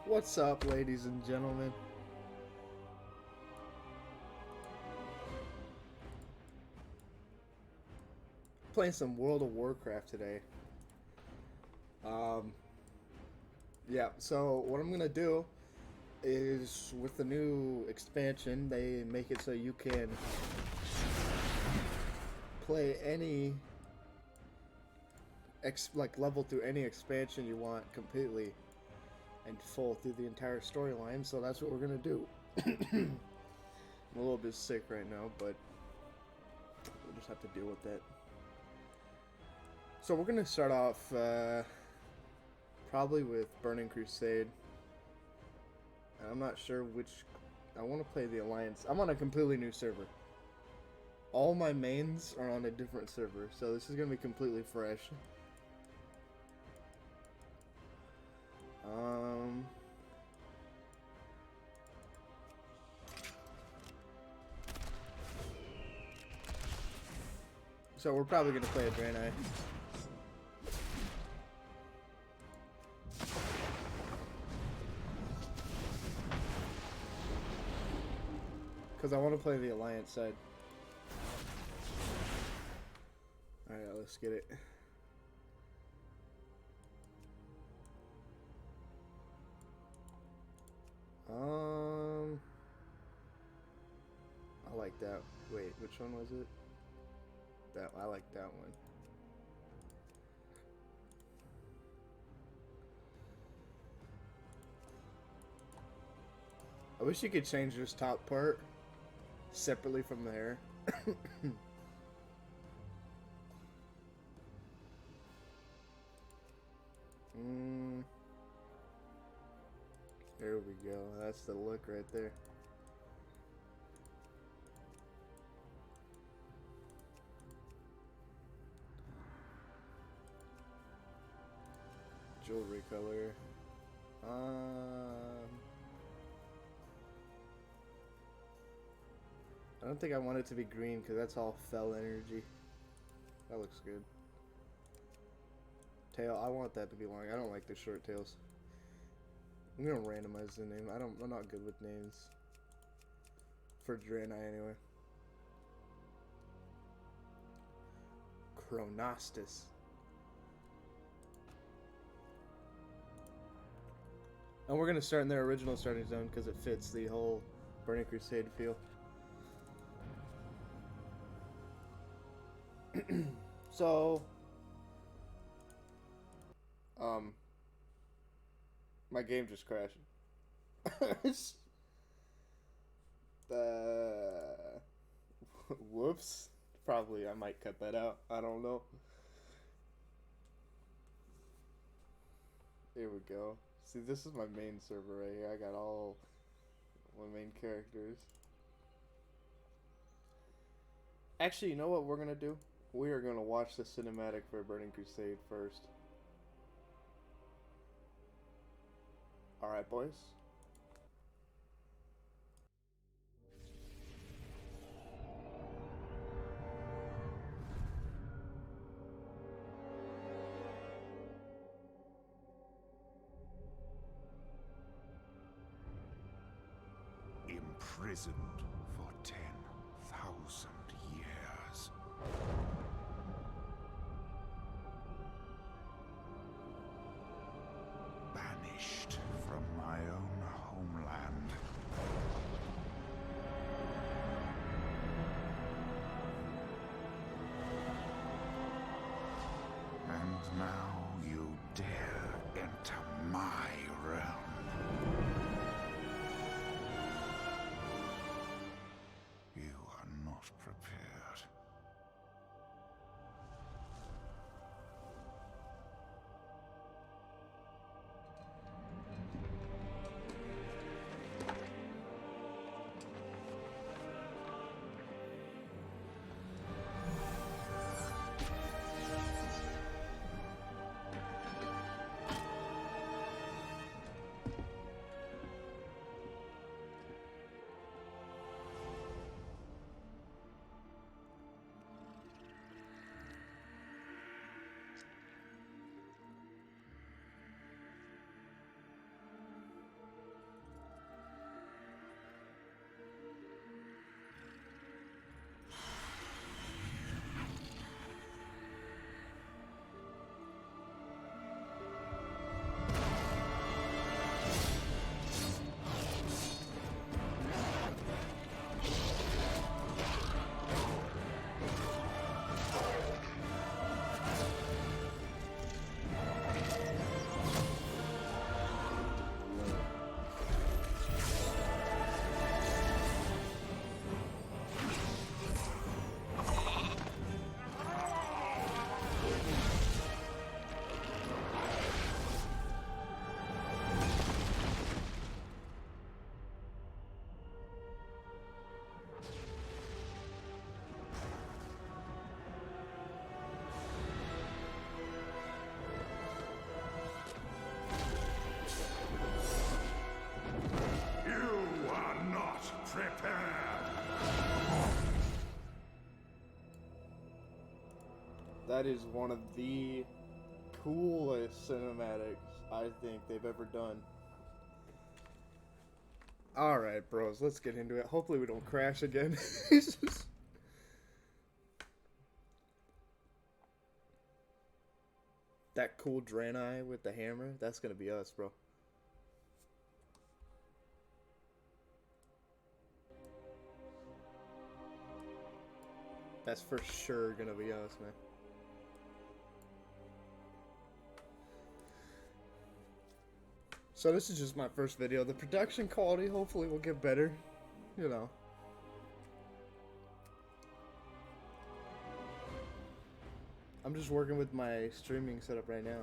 What's up, ladies and gentlemen? Playing some World of Warcraft today. Um, yeah, so what I'm gonna do is with the new expansion, they make it so you can play any like level through any expansion you want completely and full through the entire storyline. So that's what we're gonna do. I'm a little bit sick right now, but we'll just have to deal with that. So we're gonna start off probably with Burning Crusade. And I'm not sure which. I want to play the Alliance. I'm on a completely new server. All my mains are on a different server, so this is gonna be completely fresh. So we're probably gonna play a Draenei. Because I want to play the Alliance side. Alright, let's get it. I like that. Wait, which one was it? That I like that one. I wish you could change this top part separately from the hair. There we go. That's the look right there. Jewelry color. I don't think I want it to be green because that's all fell energy. That looks good. Tail, I want that to be long. I don't like the short tails. I'm gonna randomize the name. I'm not good with names. For Draenei anyway. Chronostus. And we're gonna start in their original starting zone because it fits the whole Burning Crusade feel. So, my game just crashed. Whoops. Probably I might cut that out. I don't know. Here we go. See, this is my main server right here. I got all my main characters. Actually, you know what we're gonna do? We are gonna watch the cinematic for Burning Crusade first. Alright, boys. Imprisoned for 10,000 years. Banished from my own homeland. And now you dare enter my realm. You are not prepared. That is one of the coolest cinematics I think they've ever done. Alright, bros, let's get into it. Hopefully we don't crash again. That cool Draenei with the hammer, that's gonna be us, bro. That's for sure gonna be us, man. So this is just my first video. The production quality hopefully will get better, you know. I'm just working with my streaming setup right now.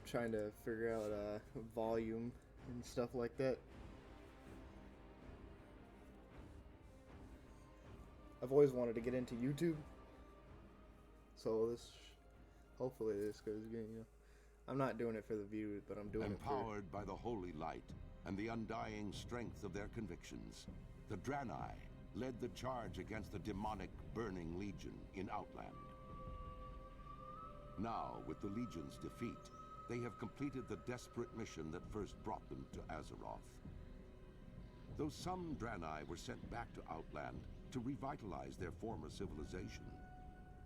Trying to figure out volume and stuff like that. I've always wanted to get into YouTube. So hopefully this goes good, you know. I'm not doing it for the views, but I'm doing it for... Empowered by the holy light and the undying strength of their convictions, the Draenei led the charge against the demonic Burning Legion in Outland. Now, with the Legion's defeat, they have completed the desperate mission that first brought them to Azeroth. Though some Draenei were sent back to Outland to revitalize their former civilization,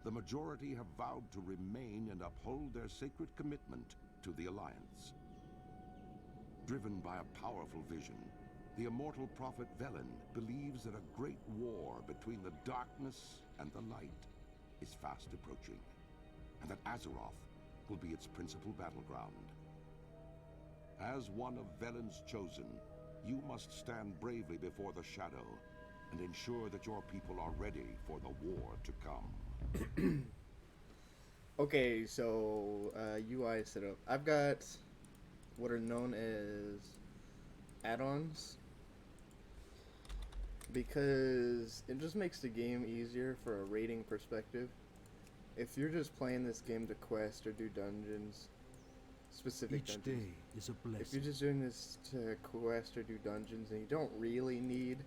the majority have vowed to remain and uphold their sacred commitment to the Alliance. Driven by a powerful vision, the immortal prophet Velen believes that a great war between the darkness and the light is fast approaching, and that Azeroth will be its principal battleground. As one of Velen's chosen, you must stand bravely before the shadow and ensure that your people are ready for the war to come. Okay, so UI setup. I've got what are known as add-ons because it just makes the game easier for a rating perspective. If you're just playing this game to quest or do dungeons, specific Each dungeons, day is a blessing. if you're just doing this to quest or do dungeons and you don't really need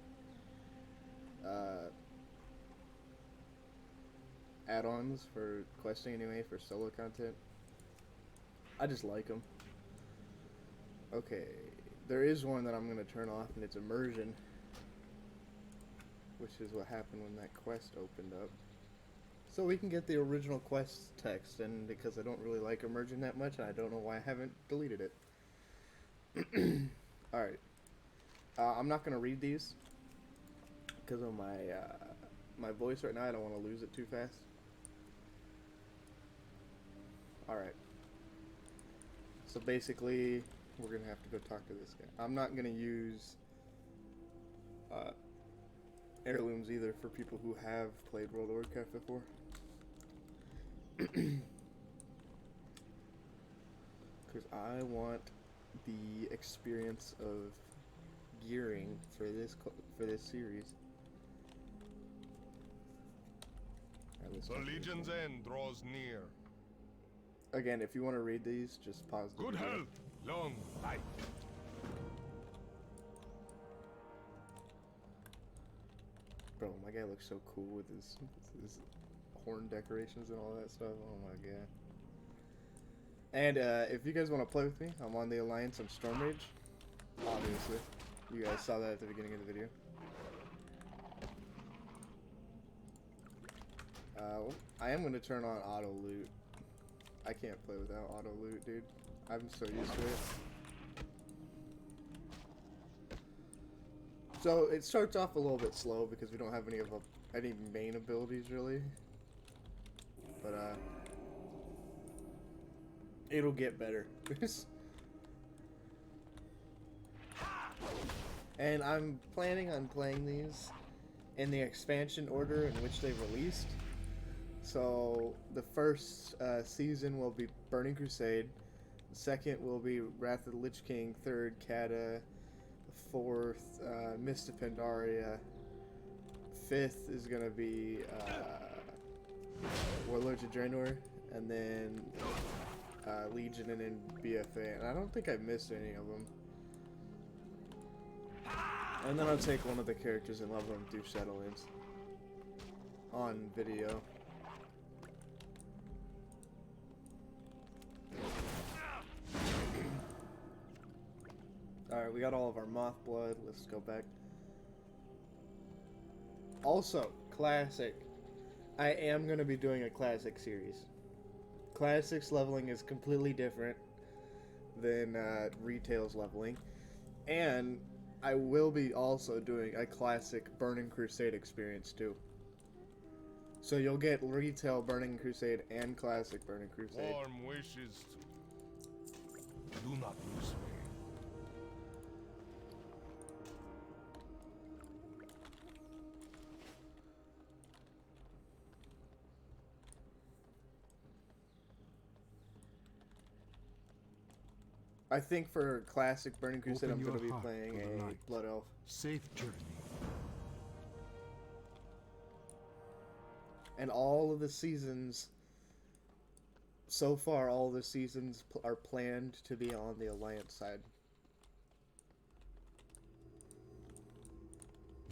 add-ons for questing anyway, for solo content, I just like them. Okay, there is one that I'm going to turn off, and it's immersion, which is what happened when that quest opened up. So we can get the original quest text, and because I don't really like immersion that much, I don't know why I haven't deleted it. Alright. I'm not going to read these because of my voice right now. I don't want to lose it too fast. Alright. So basically, we're going to have to go talk to this guy. I'm not going to use heirlooms either for people who have played World of Warcraft before. Because I want the experience of gearing for this series. The Legion's end draws near. Again, if you want to read these, just pause the Good video. health, long life. Bro, my guy looks so cool with his horn decorations and all that stuff. Oh my god. And if you guys want to play with me, I'm on the Alliance on Stormrage. Obviously. You guys saw that at the beginning of the video. I am going to turn on auto loot. I can't play without auto loot, dude. I'm so used to it. So it starts off a little bit slow because we don't have any main abilities really. But it'll get better. And I'm planning on playing these in the expansion order in which they released. So the first season will be Burning Crusade, the second will be Wrath of the Lich King, third Kata, the fourth Mist of Pandaria, fifth is gonna be Warlords of Draenor, and then Legion, and then BFA. And I don't think I missed any of them. And then I'll take one of the characters and level them through Shadowlands. on video. Alright, we got all of our moth blood. Let's go back. Also, classic. I am going to be doing a classic series. Classics leveling is completely different than retail's leveling. And I will be also doing a classic Burning Crusade experience too. So you'll get retail Burning Crusade and classic Burning Crusade. Warm wishes. Do not lose me. I think for classic Burning Crusade, Open I'm going to your be heart playing to the a light. Blood Elf. Safe journey. And all of the seasons, so far, all the seasons are planned to be on the Alliance side.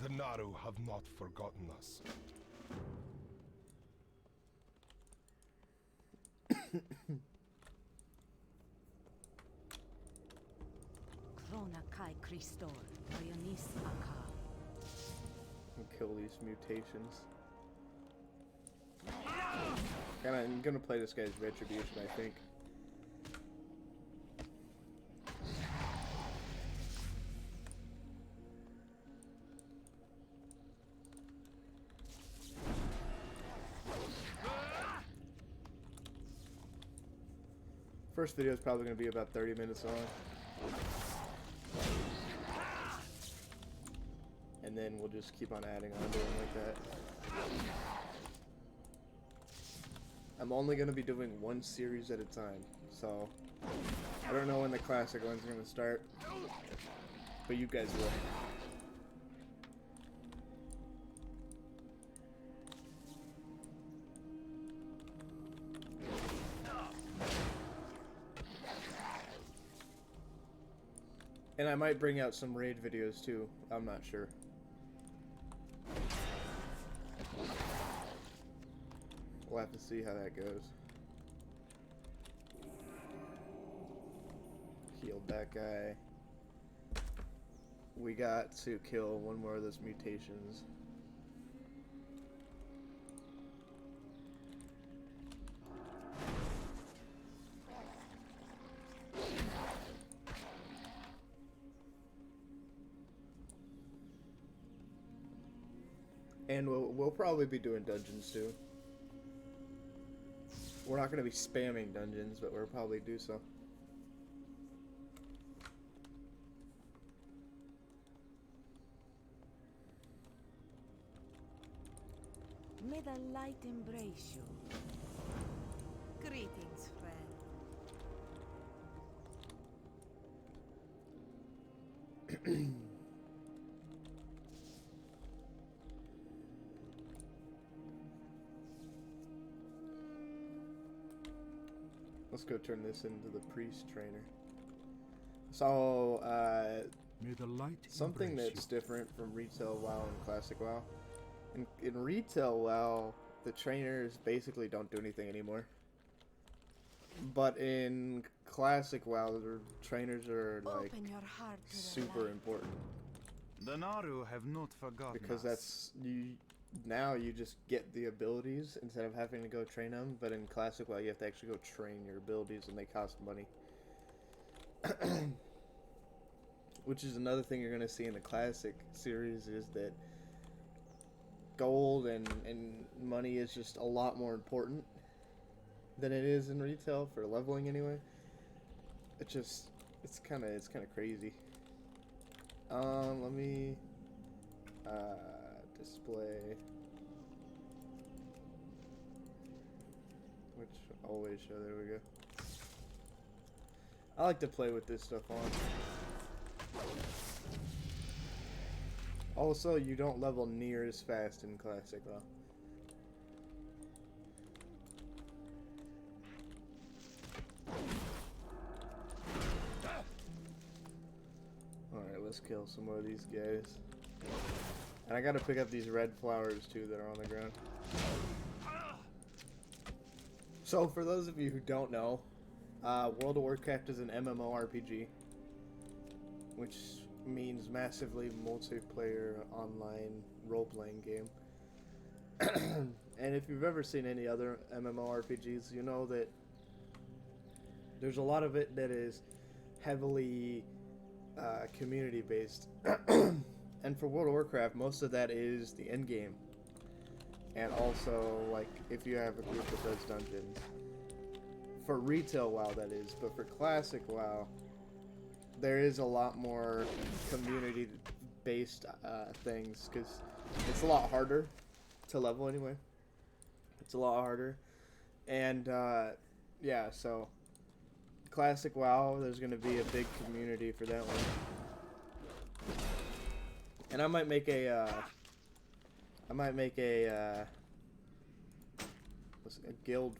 The Naru have not forgotten us. Krona kai Christor, Ionis Aka. And kill these mutations. And I'm gonna play this guy's Retribution, I think. First video is probably gonna be about 30 minutes long. And then we'll just keep on adding on to them like that. I'm only going to be doing one series at a time, so I don't know when the classic ones are going to start, but you guys will. And I might bring out some raid videos too, I'm not sure. We'll have to see how that goes. Healed that guy. We got to kill one more of those mutations. And we'll probably be doing dungeons too. We're not going to be spamming dungeons, but we'll probably do so. May the light embrace you. Greetings, friend. Let's go turn this into the priest trainer. So, May the light something embrace that's you. different from retail WoW and classic WoW. In retail WoW, the trainers basically don't do anything anymore. But in classic WoW, the trainers are like Open your heart to the super light. important The Naru have not forgotten because us. that's now you just get the abilities instead of having to go train them. But in classic WoW, you have to actually go train your abilities, and they cost money. Which is another thing you're going to see in the classic series is that gold and money is just a lot more important than it is in retail for leveling anyway. It's kind of crazy. Let me display, which always show. There we go. I like to play with this stuff on. Also, you don't level near as fast in classic though. Alright, let's kill some more of these guys. And I gotta pick up these red flowers too that are on the ground. So, for those of you who don't know, World of Warcraft is an MMORPG, which means massively multiplayer online role-playing game. And if you've ever seen any other MMORPGs, you know that there's a lot of it that is heavily community-based. And for World of Warcraft, most of that is the end game. And also, like, if you have a group that does dungeons. For retail WoW, that is. But for classic WoW, there is a lot more community-based things, because it's a lot harder to level anyway. It's a lot harder. And, yeah, so classic WoW, there's going to be a big community for that one. And I might make a guild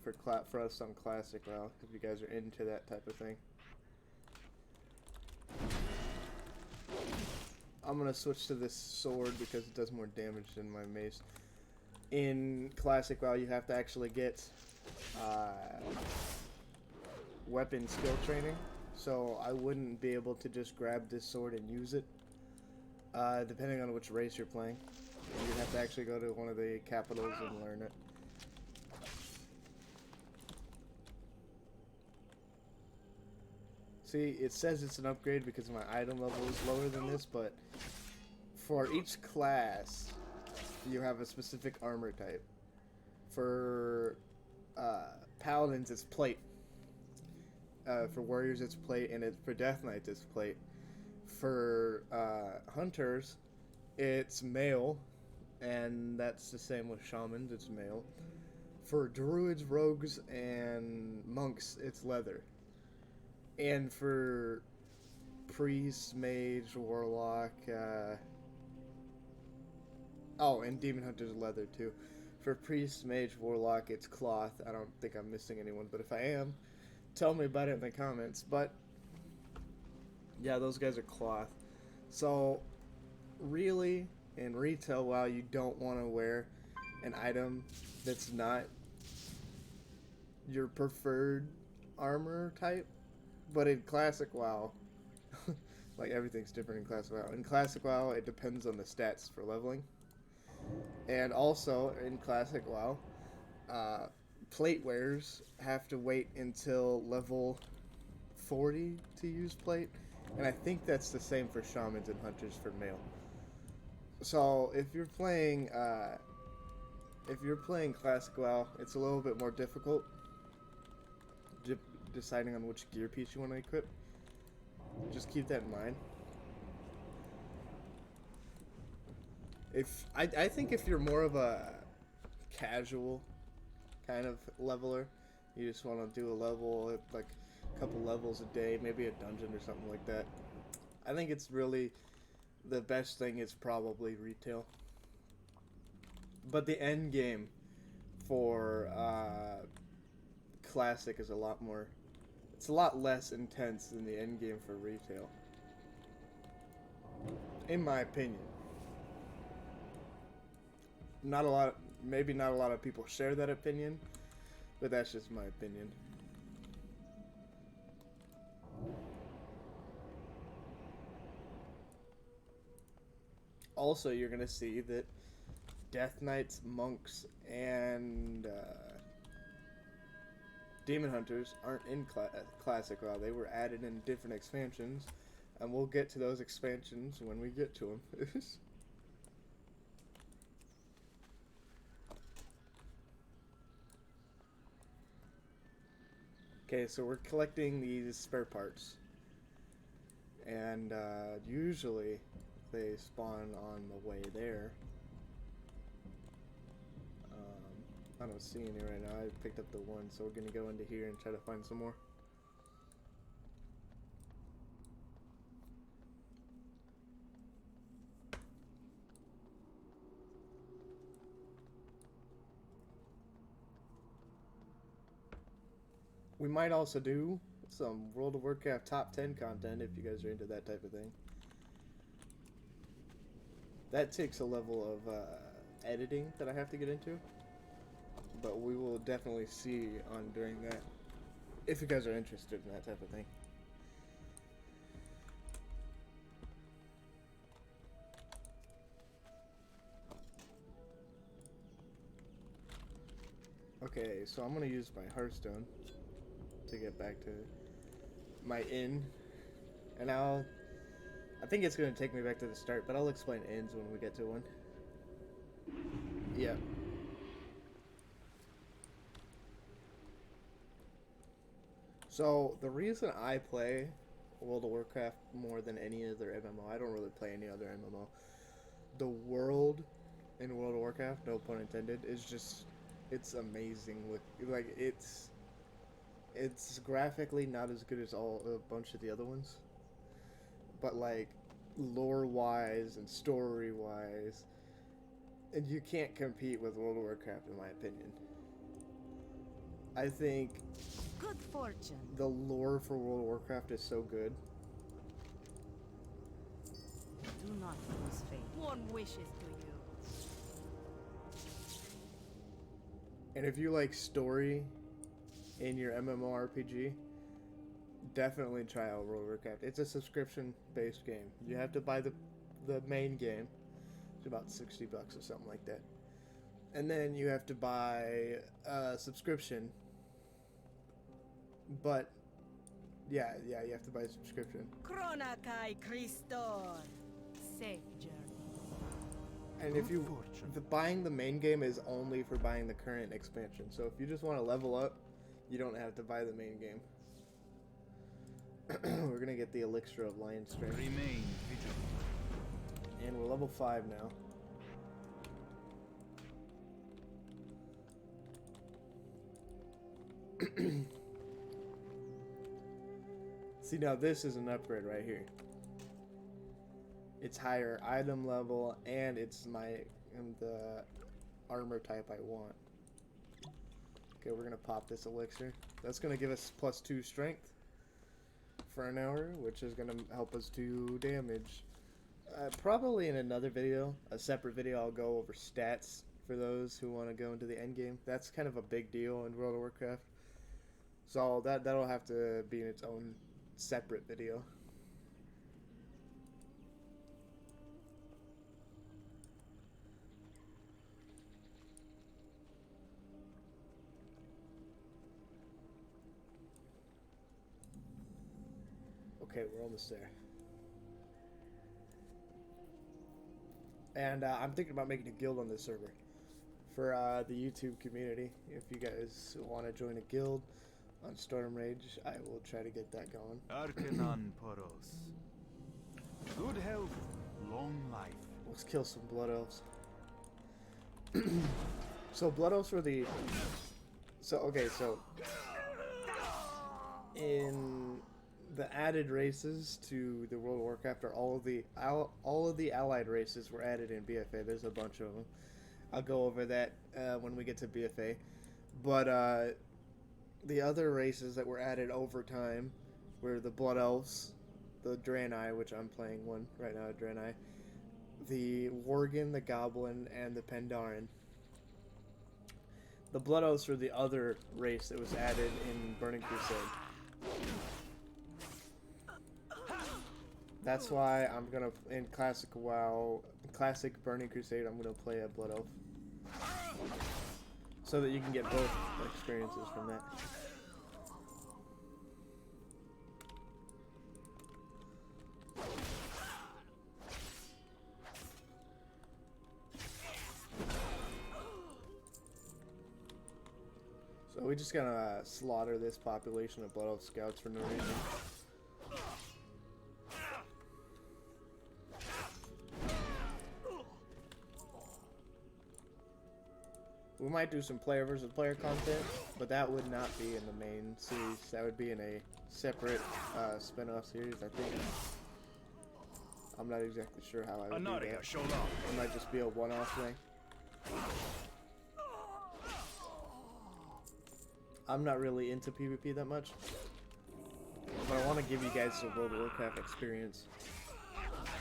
for us on classic WoW, if you guys are into that type of thing. I'm gonna switch to this sword because it does more damage than my mace. In classic WoW, you have to actually get weapon skill training, so I wouldn't be able to just grab this sword and use it. Depending on which race you're playing, you'd have to actually go to one of the capitals and learn it. See, it says it's an upgrade because my item level is lower than this, but for each class, you have a specific armor type. For paladins, it's plate. For warriors, it's plate, and for death knights, it's plate. For hunters, it's mail, and that's the same with shamans, it's mail. For druids, rogues, and monks, it's leather. And for priest, mage, warlock, oh, and demon hunters, leather too. For priest, mage, warlock, it's cloth. I don't think I'm missing anyone, but if I am, tell me about it in the comments. But yeah, those guys are cloth. So, really, in retail WoW, you don't want to wear an item that's not your preferred armor type. But in Classic WoW, like, everything's different in Classic WoW. In Classic WoW, it depends on the stats for leveling. And also, in Classic WoW, plate wearers have to wait until level 40 to use plate. And I think that's the same for shamans and hunters for mail. So if you're playing Classic WoW, it's a little bit more difficult deciding on which gear piece you want to equip. Just keep that in mind. I think if you're more of a casual kind of leveler, you just want to do a level, like a couple levels a day, maybe a dungeon or something like that, I think it's really the best thing is probably retail. But the end game for classic is a lot more, it's a lot less intense than the end game for retail, in my opinion. Maybe not a lot of people share that opinion, but that's just my opinion. Also, you're gonna see that Death Knights, monks, and demon hunters aren't in Classic WoW. They were added in different expansions, and we'll get to those expansions when we get to them. Okay, so we're collecting these spare parts, and usually they spawn on the way there. I don't see any right now. I picked up the one, so we're gonna go into here and try to find some more. We might also do some World of Warcraft top 10 content if you guys are into that type of thing. That takes a level of editing that I have to get into. but we will definitely see on during that, if you guys are interested in that type of thing. Okay, so I'm gonna use my Hearthstone to get back to my inn, and I think it's gonna take me back to the start, but I'll explain inns when we get to one. Yeah. So the reason I play World of Warcraft more than any other MMO, I don't really play any other MMO. The world in World of Warcraft, no pun intended, is just, it's amazing. Like it's graphically not as good as a bunch of the other ones, but like lore wise and story wise, and you can't compete with World of Warcraft in my opinion. I think Good fortune. the lore for World of Warcraft is so good. Do not lose faith. One wishes to you. And if you like story in your MMORPG, definitely try out World of Warcraft. It's a subscription-based game. You have to buy the main game. It's about $60 or something like that. And then you have to buy a subscription. But yeah, you have to buy a subscription. Crona kai Christor. Safe journey. And if buying the main game is only for buying the current expansion. So if you just want to level up, you don't have to buy the main game. We're gonna get the elixir of lion strength. Remain vigilant. And we're level 5 now. See, now this is an upgrade right here. It's higher item level, and it's the armor type I want. Okay, we're gonna pop this elixir. That's gonna give us +2 strength for an hour, which is gonna help us do damage. Probably in another video, a separate video, I'll go over stats for those who want to go into the end game. That's kind of a big deal in World of Warcraft. So that'll have to be in its own separate video. Okay, we're almost there. And I'm thinking about making a guild on this server for the YouTube community. If you guys want to join a guild on Storm Rage, I will try to get that going. Arcanon Poros. Good health, long life. Let's kill some Blood Elves. So Blood Elves were the... So in the added races to the World of Warcraft are all of the allied races were added in BFA. There's a bunch of them. I'll go over that when we get to BFA. But the other races that were added over time were the Blood Elves, the Draenei, which I'm playing one right now, Draenei, the Worgen, the Goblin, and the Pandaren. The Blood Elves were the other race that was added in Burning Crusade. That's why I'm gonna, in Classic Burning Crusade, I'm gonna play a Blood Elf. So that you can get both experiences from that. So we just gotta slaughter this population of Blood Elf Scouts for no reason. We might do some player versus player content, but that would not be in the main series. That would be in a separate spin-off series, I think. I'm not exactly sure how I would do that. It might just be a one-off thing. I'm not really into PvP that much, but I want to give you guys a World of Warcraft experience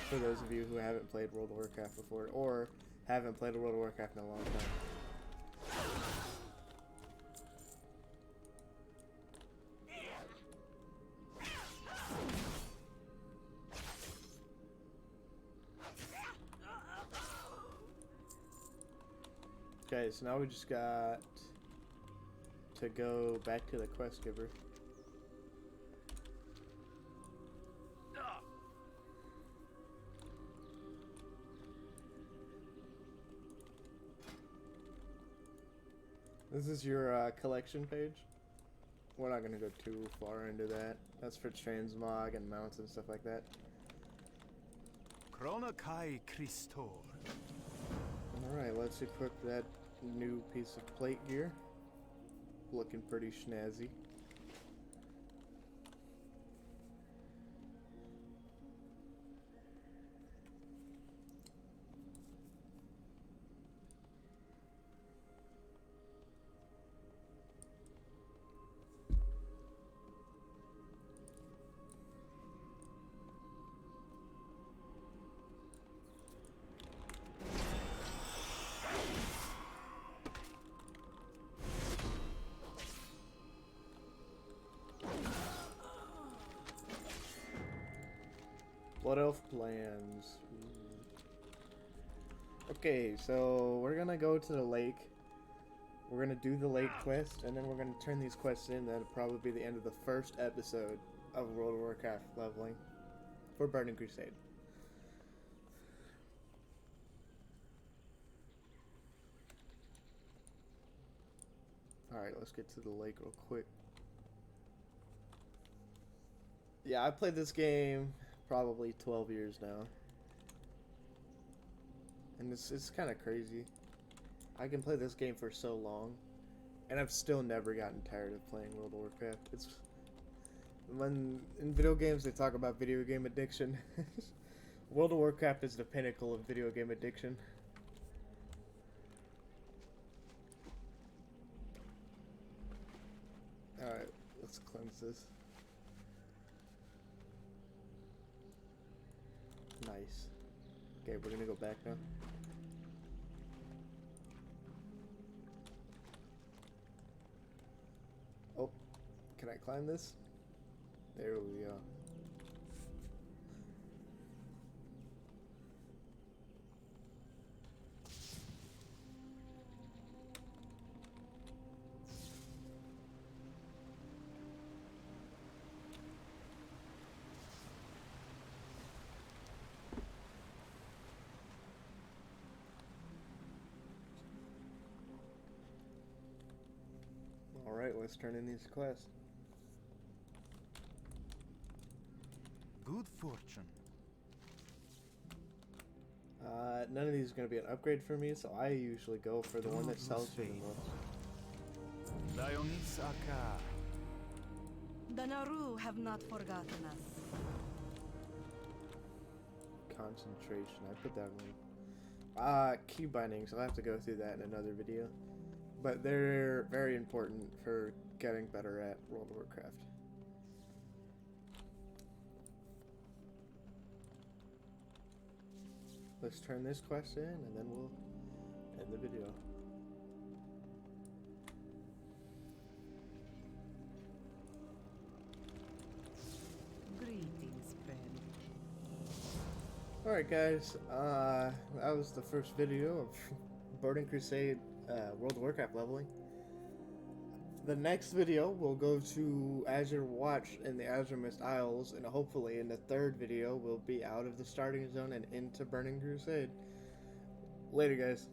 for those of you who haven't played World of Warcraft before, or haven't played World of Warcraft in a long time. Okay, so now we just got to go back to the quest giver. This is your collection page. We're not gonna go too far into that. That's for transmog and mounts and stuff like that. Krona Kai Christor. Alright, let's equip that new piece of plate gear. Looking pretty snazzy. Blood Elf plans. Okay, so we're gonna go to the lake. We're gonna do the lake quest, and then we're gonna turn these quests in. That'll probably be the end of the first episode of World of Warcraft leveling for Burning Crusade. Alright, let's get to the lake real quick. Yeah, I played this game probably 12 years now. And it's kind of crazy. I can play this game for so long, and I've still never gotten tired of playing World of Warcraft. It's when in video games they talk about video game addiction. World of Warcraft is the pinnacle of video game addiction. Alright, let's cleanse this. Nice. Okay, we're gonna go back now. Oh, can I climb this? There we go. Alright, let's turn in these quests. Good fortune. None of these is going to be an upgrade for me, so I usually go for the one that sells for the most. Dionis Aka. The Naru have not forgotten us. Concentration, I put that one. Key bindings, I'll have to go through that in another video. But they're very important for getting better at World of Warcraft. Let's turn this quest in, and then we'll end the video. Greetings, friend. Alright guys, that was the first video of Burning Crusade World of Warcraft leveling. The next video we'll go to Azure Watch in the Azure Mist Isles, and hopefully in the third video we'll be out of the starting zone and into Burning Crusade. Later guys.